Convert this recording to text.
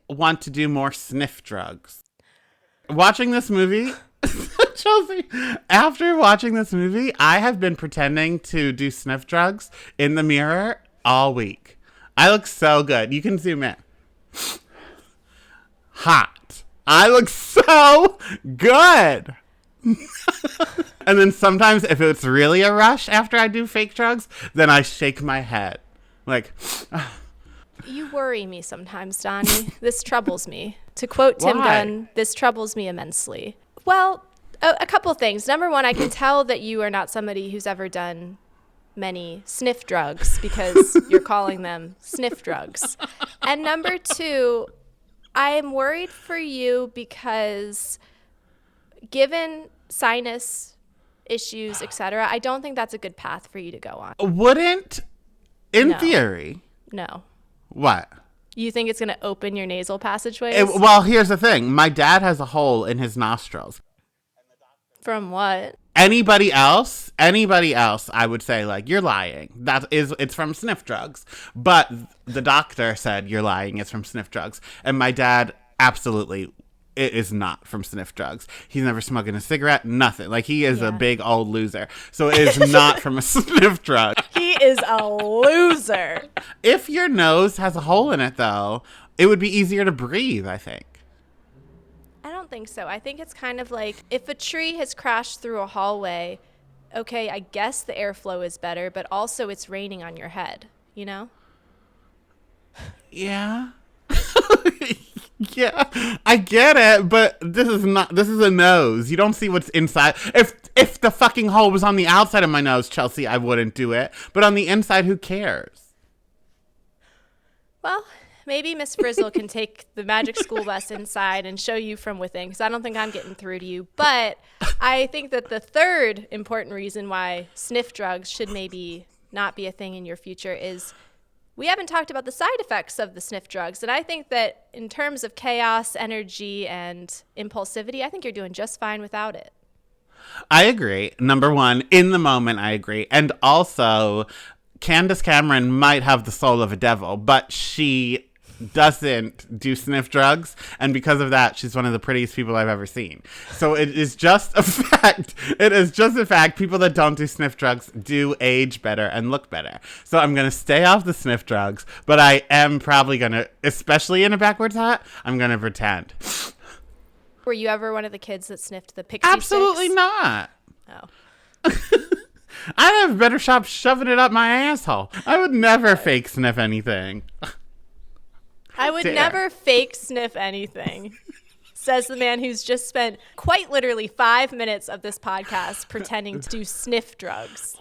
want to do more sniff drugs. Watching this movie, Chelsea, after watching this movie, I have been pretending to do sniff drugs in the mirror all week. I look so good. You can zoom in. Hot. I look so good. And then sometimes if it's really a rush after I do fake drugs, then I shake my head. Like, you worry me sometimes, Donny. This troubles me. To quote Tim Gunn, this troubles me immensely. Well, a couple things. Number one, I can tell that you are not somebody who's ever done many sniff drugs because you're calling them sniff drugs. And number two, I'm worried for you because given sinus issues, etc., I don't think that's a good path for you to go on. Wouldn't, in theory. No. What? You think it's going to open your nasal passageways? Well, here's the thing. My dad has a hole in his nostrils. From what? Anybody else, I would say, like, you're lying. It's from sniff drugs. But the doctor said, you're lying, it's from sniff drugs. And my dad, absolutely, it is not from sniff drugs. He's never smoking a cigarette, nothing. Like, he is a big old loser. So it is not from a sniff drug. He is a loser. If your nose has a hole in it, though, it would be easier to breathe, I think. I don't think so. I think it's kind of like if a tree has crashed through a hallway, okay, I guess the airflow is better, but also it's raining on your head, you know? Yeah. Yeah, I get it, but this is a nose. You don't see what's inside. If the fucking hole was on the outside of my nose, Chelsea, I wouldn't do it. But on the inside, who cares? Well, maybe Miss Frizzle can take the magic school bus inside and show you from within, because I don't think I'm getting through to you. But I think that the third important reason why sniff drugs should maybe not be a thing in your future is we haven't talked about the side effects of the sniff drugs. And I think that in terms of chaos, energy, and impulsivity, I think you're doing just fine without it. I agree. Number one, in the moment, I agree. And also, Candace Cameron might have the soul of a devil, but she doesn't do sniff drugs, and because of that, she's one of the prettiest people I've ever seen. So it is just a fact. It is just a fact. People that don't do sniff drugs do age better and look better. So I'm going to stay off the sniff drugs, but I am probably going to, especially in a backwards hat, I'm going to pretend. Were you ever one of the kids that sniffed the pixie Absolutely sticks? not. Oh. I'd have better stop shoving it up my asshole. I would never fake sniff anything. I would never fake sniff anything, says the man who's just spent quite literally 5 minutes of this podcast pretending to do sniff drugs.